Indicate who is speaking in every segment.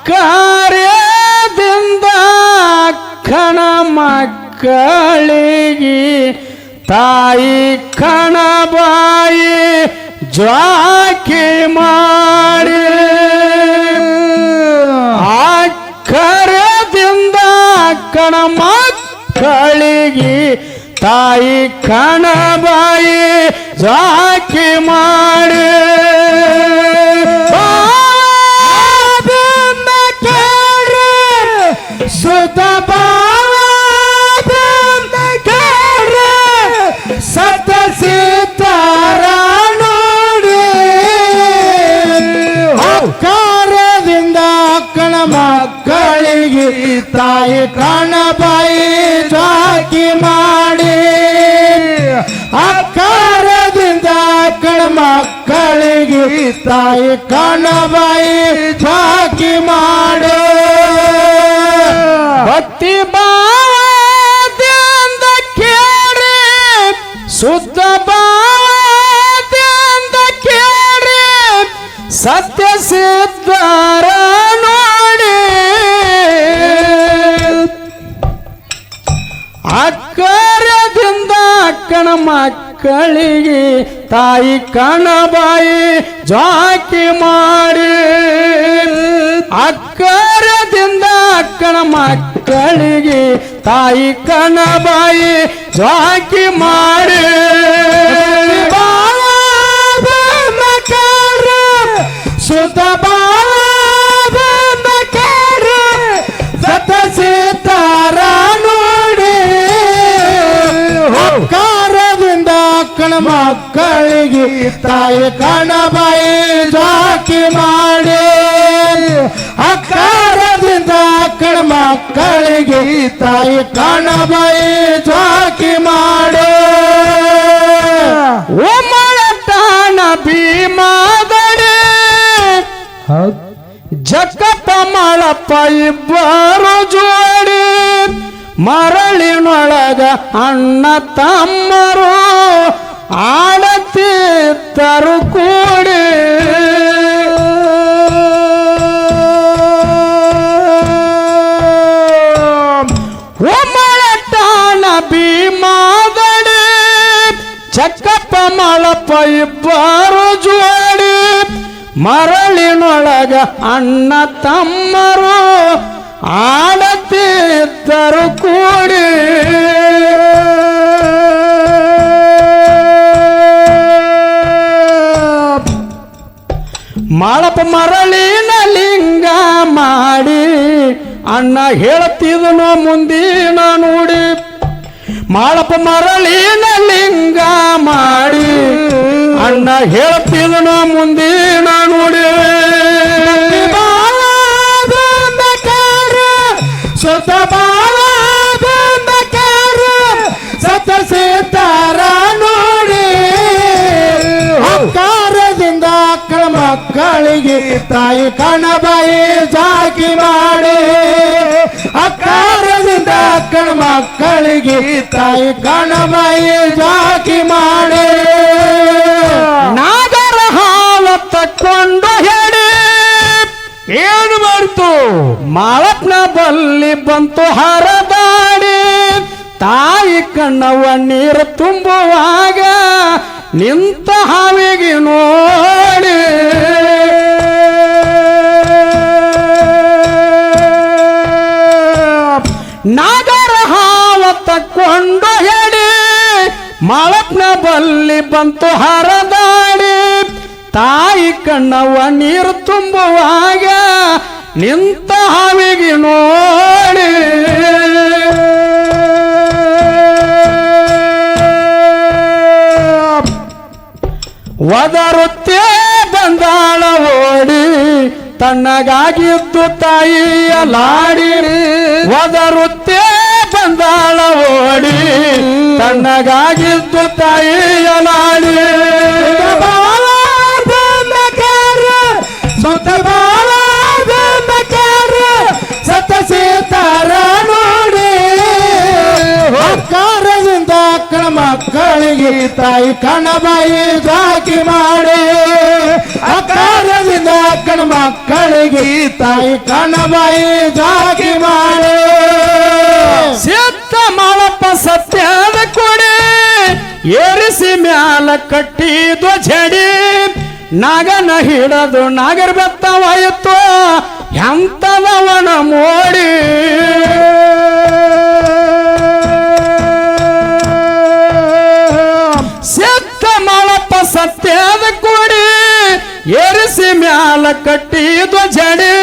Speaker 1: ಕಾರ್ಯದಿಂದ ಕಣ ಮಕ್ಕಳಿಗೆ ತಾಯಿ ಕಣಬಾಯಿ ಜ್ವಾಕಿ ಮಾಡಿ ಕಾರ್ಯದಿಂದ ಕಣ ಮಕ್ಕಳಿಗೆ ತಾಯಿ ಕಣಬಾಯಿ ಜ್ವಾಕಿ ಮಾಡಿ ಸುತ ಸತ ಸೀತಾರ ನೋಡಿ ಕಾರ್ಯದಿಂದ ಅಕ್ಕನ ಮಕ್ಕಳಿಗೆ ತಾಯಿ ಕಣಬಾಯಿ ಜ್ವಾಕಿ ಮಾಡಿ ಅಕ್ಕಾರದಿಂದ ಅಕ್ಕನ ಮಕ್ಕಳಿಗೆ ತಾಯಿ ಕಣಬಾಯಿ ಜ್ವಾಕಿ ಮಾಡಿ ಭಕ್ತಿ ಭಾವದಿಂದ ಕೇಳಿ ಶುದ್ಧ ಭಾವದಿಂದ ಕೇಳಿ ಸತ್ಯ ಸಿದ್ಧರ ನೋಡಿ ಅಕ್ಕರ್ಯದಿಂದ ಅಕ್ಕನ ಮಕ್ಕಳಿಗೆ ತಾಯಿ ಕಣಬಾಯಿ ಜ್ವಾಕಿ ಮಾಡಿ ಅಕ್ಕರ್ಯದಿಂದ ಅಕ್ಕನ ಮಕ್ಕಳಿಗೆ ತಾಯಿ ಕಣಬಾಯಿ ಜ್ವಾಕಿ ಮಾಡಿ ಸುತ ಸತ ಸೀತಾರ ನೋಡಿ ಕಾರ್ಯದಿಂದ ಅಕ್ಕನ ಮಕ್ಕಳಿಗೆ ತಾಯಿ ಕಣಬಾಯಿ ಜ್ವಾಕಿ ಮಾಡಿ ಅಕ್ಕಾರದಿಂದ ಅಕ್ಕನ ಮಕ್ಕಳಿಗೆ ತಾಯಿ ಕಣಬಾಯಿ ಜ್ವಾಕಿ ಮಾಡಿ ಉಮ್ಮಳತಾಣ ಭೀಮಾದಡಿ ಜಕ್ಕಪ್ಪ ಮಳಪ್ಪ ಇಬ್ಬರು ಜೋಡಿ ಮರಳಿನೊಳಗ ಅಣ್ಣ ತಮ್ಮರು ಆಡತಿದ್ದರು ಕೂಡಿ ಉಮ್ಮಳತಾಣ ಭೀಮಾದಡಿ ಜಕ್ಕಪ್ಪ ಮಳಪ್ಪ ಇಬ್ಬರು ಜೋಡಿ ಮರಳಿನೊಳಗ ಅಣ್ಣ ತಮ್ಮರು ಆಡತಿದ್ದರು ಕೂಡಿ ಮಾಳಪ್ಪ ಮರಳಿನ ಲಿಂಗ ಮಾಡಿ ಅಣ್ಣ ಹೇಳ್ತಿದನು ಮುಂದಿನ ನುಡಿ ಮಾಳಪ್ಪ ಮರಳಿನ ಲಿಂಗ ಮಾಡಿ ಅಣ್ಣ ಹೇಳ್ತಿದನು ಮುಂದಿನ ನುಡಿ ಸುತ ಸತ ಸೀತಾರ ನೋಡಿ ಕಾರ್ಯದಿಂದ ಅಕ್ಕನ ಮಕ್ಕಳಿಗೆ ತಾಯಿ ಕಣಬಾಯಿ ಜ್ವಾಕಿ ಮಾಡಿ ಅಕ್ಕಾರದಿಂದ ಅಕ್ಕನ ಮಕ್ಕಳಿಗೆ ತಾಯಿ ಕಣಬಾಯಿ ಜ್ವಾಕಿ ಮಾಡಿ ನಾಗರ ಹಾವ ತಕ್ಕೊಂಡು ಹೇಳಿ ಏನು ಮಾಡ್ತು ಮಾಳಪ್ಪನ ಬಲ್ಲಿ ಬಂತು ಹರದಾಡಿ ತಾಯಿ ಕಣ್ಣವ ನೀರು ತುಂಬುವಾಗ ನಿಂತ ಹಾವಿಗೆ ನೋಡಿ ನಾಗರ ಹಾವ ತಕ್ಕೊಂಡು ಹೇಳಿ ಮಾಳಪ್ಪನ ಬಲ್ಲಿ ಬಂತು ಹರದಾಡಿ ತಾಯಿ ಕಣ್ಣವ ನೀರು ತುಂಬುವಾಗ ನಿಂತ ಹಾವಿಗೆ ನೋಡಿ ಒದರುತ್ತೇ ಬಂದಾಳ ಓಡಿ ತಣ್ಣಗಾಗಿದ್ದು ತಾಯಿಯ ಲಾಡಿ ಒದರುತ್ತೇ ಬಂದಾಳ ಓಡಿ ತಣ್ಣಗಾಗಿದ್ದು ತಾಯಿಯ ಲಾಡಿ ಸತ ಸೀತಾರ ನೋಡಿ ಕಾರ್ಯದಿಂದ ಅಕ್ಕನ ಮಕ್ಕಳಿಗೆ ತಾಯಿ ಕಣಬಾಯಿ ಜ್ವಾಕಿ ಮಾಡಿ ಅಕ್ಕಾರದಿಂದ ಅಕ್ಕನ ಮಕ್ಕಳಿಗೆ ತಾಯಿ ಕಣಬಾಯಿ ಜಾಗಿ ಮಾಡಿ
Speaker 2: ಸಿದ್ಧ ಮಾಳಪ್ಪ ಸತ್ಯದ ಕೊಡೆ ಏರಿಸಿ ಮ್ಯಾಲ ಕಟ್ಟಿದ್ವ ಝಡಿ ನಾಗನ ಹಿಡದು ನಾಗರ ಬೆತ್ತವಾಯಿತು ಎಂತದವನ ಮೋಡಿ ಸಿದ್ಧ ಮಾಳಪ್ಪ ಸತ್ಯದ ಕೊಡೆ ಏರಿಸಿ ಮ್ಯಾಲ ಕಟ್ಟಿದ್ವ ಝಡಿ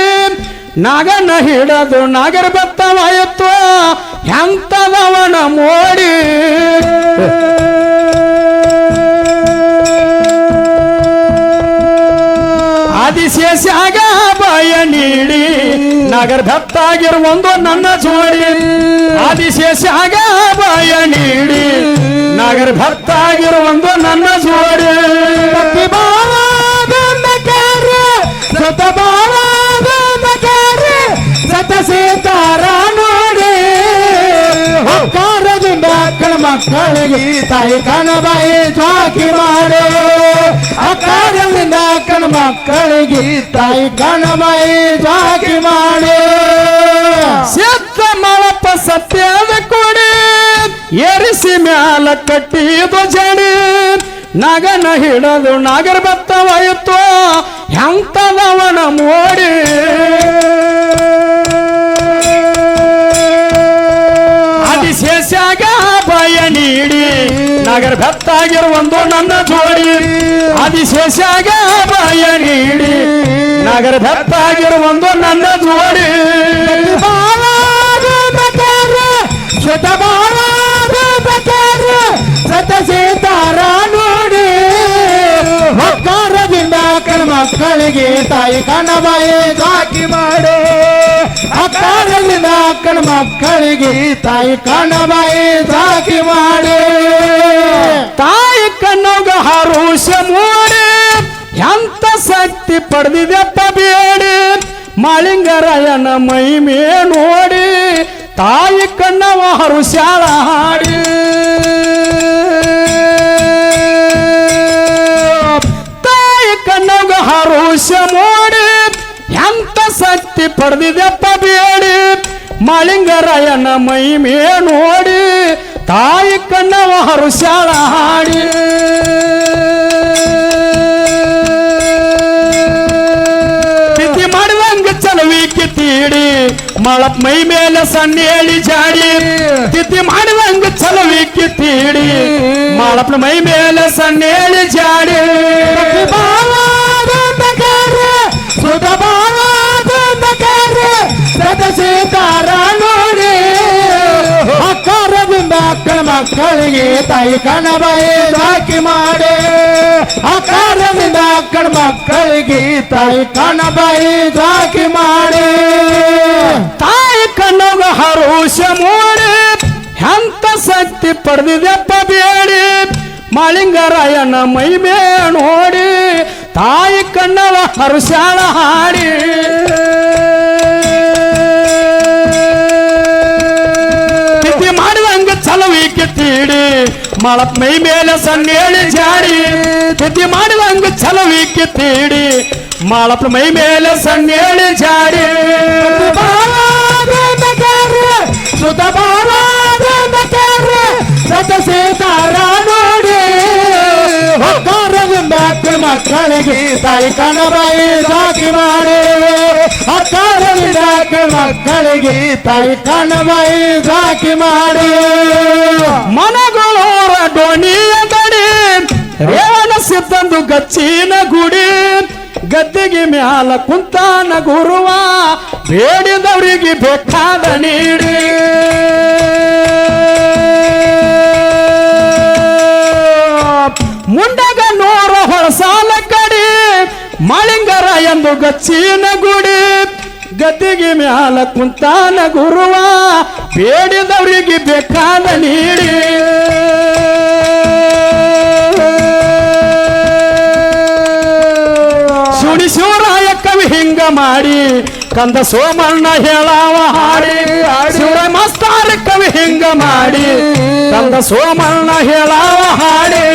Speaker 2: ನಾಗನ ಹಿಡದು ನಾಗರ ಬೆತ್ತವಾಯಿತು ಎಂತದವನ ಮೋಡಿ ಆದಿಶೇಷಾಗ ಭಯ ನೀಡಿ ನಗರ ಭಕ್ತಾಗಿರುವೊಂದು ನನ್ನ ಜೋಡಿ ಆದಿಶೇಷಾಗ ಭಯ ನೀಡಿ ನಗರ ಭಕ್ತಾಗಿರುವೊಂದು ನನ್ನ ಜೋಡಿ
Speaker 1: ಸತ ಸೀತಾರ ನೋಡಿ ಹಕ್ಕಾರದಿಂದ ಮಕ್ಕಳಿಗೆ ತಾಯಿ ಕಣಬಾಯಿ ಜಾಕಿ ಮಾಡಿ ಹಕ್ಕಾರದಿಂದ ಮಕ್ಕಳಿಗೆ ತಾಯಿ ಕಣಬಾಯಿ ಜಾಕಿ ಮಾಡಿ
Speaker 2: ಸಿದ್ಧ ಮಾಳಪ್ಪ ಸತ್ಯದ ಕೊಡಿ ಏರಿಸಿ ಮ್ಯಾಲ ಕಟ್ಟಿದು ಜಡಿ ನಾಗನ ಹಿಡದು ನಾಗರ ಬೆತ್ತವಾಯಿತು ಎಂತದವನ ಮೋಡಿ ಆದಿಶೇಷಾಗ ಭಯ ನೀಡಿ ನಗರ ಭಕ್ತಾಗಿರುವೊಂದು ನನ್ನ ಜೋಡಿ ಆದಿಶೇಷಾಗ ಭಯ ನೀಡಿ ನಗರ ಭಕ್ತಾಗಿರುವೊಂದು ನನ್ನ ಜೋಡಿ
Speaker 1: ಸತ ಸೀತಾರ ನೋಡಿ ಹಕ್ಕಾರದಿಂದ ಮಕ್ಕಳಿಗೆ ತಾಯಿ ಕಣಬಾಯಿ ಜಾಕಿ ಮಾಡಿ ಹಕ್ಕಾರದಿಂದ ಮಕ್ಕಳಿಗೆ ತಾಯಿ ಕಣಬಾಯಿ ಜಾಕಿ ಮಾಡಿ
Speaker 2: ತಾಯಿ ಕಣ್ಣಗ ಹರುಷ ಮೂಡಿ ಎಂತ ಶಕ್ತಿ ಪಡೆದಿದೆಪ್ಪ ಬೇಡಿ ಮಾಳಿಂಗರಾಯನ ಮಹಿಮೆ ನೋಡಿ ತಾಯಿ ಕಣ್ಣವ ಹರುಷಾಳ ಹಾಡಿ ತಾಯಿ ಕಣ್ಣಗ ಹರುಷ ಮೂಡಿ ಎಂತ ಶಕ್ತಿ ಪಡೆದಿದೆಪ್ಪ ಬೇಡಿ ಮಾಳಿಂಗರಾಯನ ಮಹಿಮೆ ನೋಡಿ ತಾಯಿ ಕಣ್ಣವ ಹರುಷಾಳ ಹಾಡಿ ತಿಥಿ ಮಾಡುವಂಗ ಚಲವಿಕೆ ತೀಡಿ ಮಾಳಪ್ಪ ಮೈ ಮೇಲೆ ಸಣ್ಣೇಳಿ ಜಾಡಿ ತಿಥಿ ಮಾಡುವಂಗ ಚಲವಿಕೆ ತೀಡಿ ಮಾಳಪ್ಪನ ಮೈ ಮೇಲೆ ಸಣ್ಣೇಳಿ ಜಾಡಿ
Speaker 1: ಸತ ಸೀತಾರ ನೋಡಿ ಹಕ್ಕಾರದಿಂದ ಮಕ್ಕಳಿಗೆ ತಾಯಿ ಕಣಬಾಯಿ ಜಾಕಿ ಮಾಡಿ ಹಕ್ಕಾರದಿಂದ ಮಕ್ಕಳಿಗೆ ತಾಯಿ ಕಣಬಾಯಿ ಜಾಕಿ ಮಾಡಿ
Speaker 2: ತಾಯಿ ಕಣ್ಣಗ ಹರುಷ ಮೂಡಿ ಎಂತ ಶಕ್ತಿ ಪಡೆದಿದೆಪ್ಪ ಬೇಡಿ ಮಾಳಿಂಗರಾಯನ ಮಹಿಮೆ ನೋಡಿ ತಾಯಿ ಕಣ್ಣವ ಹರುಷಾಳ ಹಾಡಿ ತಿಥಿ ಮಾಡುವಂಗ ಚಲವಿಕೆ ತೀಡಿ ಮಾಳಪ್ಪ ಮೈ ಮೇಲೆ ಸಣ್ಣೇಳಿ ಜಾಡಿ ತಿಥಿ ಮಾಡುವಂಗ ಚಲವಿಕೆ ತೀಡಿ ಮಾಳಪ್ಪ ಮೈ ಮೇಲೆ ಸಣ್ಣೇಳಿ ಜಾಡಿ
Speaker 1: ಸುತ ಸತ ಸೀತಾರ ನೋಡಿ ಹಕ್ಕಾರದಿಂದ ಮಕ್ಕಳಿಗೆ ತಾಯಿ ಕಣಬಾಯಿ ಜಾಕಿ ಮಾಡಿ ಹಕ್ಕಾರದಿಂದ ಮಕ್ಕಳಿಗೆ ತಾಯಿ ಕಣಬಾಯಿ ಜಾಕಿ ಮಾಡಿ
Speaker 2: ಮನಗಳೋರ ಡೋಣಿಯ ಗಡಿ ರೇವಣ ಸಿದ್ದಂದು ಗಚ್ಚಿನ ಗುಡಿ ಗದ್ದಿಗೆ ಮ್ಯಾಲ ಕುಂತಾನ ಗುರುವ ಬೇಡಿದವರಿಗೆ ಬೇಕಾದ ನೀಡಿ ಮುಂಡಗ ನೂರ ಹೊಳಸಾಲ ಕಡಿ ಮಾಳಿಂಗರಾಯಂದು ಗಚ್ಚಿನ ಗುಡಿ ಗದ್ದಿಗೆ ಮ್ಯಾಲ ಕುಂತಾನ ಗುರುವ ಬೇಡಿದವರಿಗೆ ಬೇಕಾದ ನೀಡಿ ಸುಡಿ ಶಿವರಾಯ ಕವಿ ಹಿಂಗ ಮಾಡಿ ಕಂದ ಸೋಮಣ್ಣ ಹೇಳಾವ ಹಾಡಿ ಶಿವರಾಯ ಮಸ್ತಾರ ಕವಿ ಹಿಂಗ ಮಾಡಿ ಕಂದ ಸೋಮಣ್ಣ ಹೇಳಾವ ಹಾಡಿ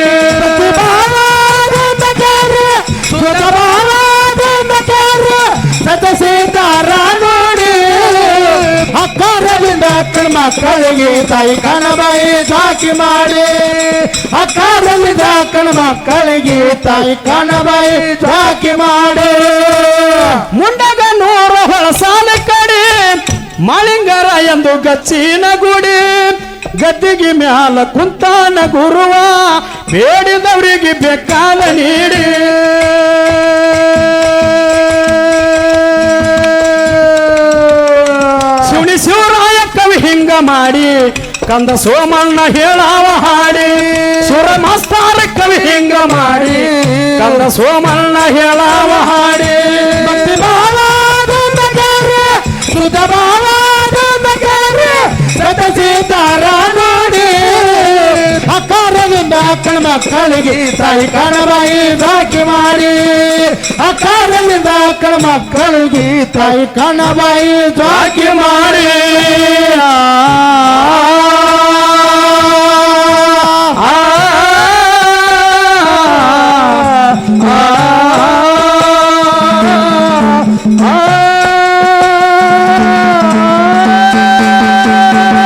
Speaker 1: ಮಕ್ಕಳಿಗೆ ತಾಯಿ ಕಣಬಾಯಿ ಜಾಕಿ ಮಾಡಿ ಅಕ್ಕಾರಲ್ಲಿದ್ದ ಕಣ ಮಕ್ಕಳಿಗೆ ತಾಯಿ ಕಣಬಾಯಿ ಜಾಕಿ ಮಾಡಿ
Speaker 2: ಮುಂಡಗ ನೂರ ಹೊಳಸಾಲ ಕಡೆ ಮಾಳಿಂಗರ ಎಂದು ಗಚ್ಚಿನ ಗುಡಿ ಗದ್ದಿಗೆ ಮ್ಯಾಲ ಕುಂತಾನ ಗುರುವ ಬೇಡಿದವರಿಗೆ ಬೇಕಾಲ ನೀಡಿ ಶಿವನಿ ಶಿವರಾಯ ಕವಿ ಹಿಂಗ ಮಾಡಿ ಕಂದ ಸೋಮಣ್ಣ ಹೇಳಾವ ಹಾಡಿ ಸುರ ಮಾಸ್ತಾರ ಕವಿ ಹಿಂಗ ಮಾಡಿ ಕಂದ ಸೋಮಣ್ಣ ಹೇಳಾವ ಹಾಡಿ
Speaker 1: ಭಕ್ತಿ ಭಾವಾದ ನಗರ ಸುತ ಭಾವಾದ ನಗರ ಸತ ಸೀತಾರ ನೋಡಿ ಅಕ್ಕಾರದಿಂದ ಕಣ ಮಕ್ಕಳಿಗೆ ತಾಯಿ ಕಣಬಾಯಿ ಜಾಕಿ ಮಾಡಿ ಅಕ್ಕಾರದಿಂದ ಕಣ ಮಕ್ಕಳಿಗೆ ತಾಯಿ ಕಣಬಾಯಿ ಜಾಕಿ ಮಾಡಿ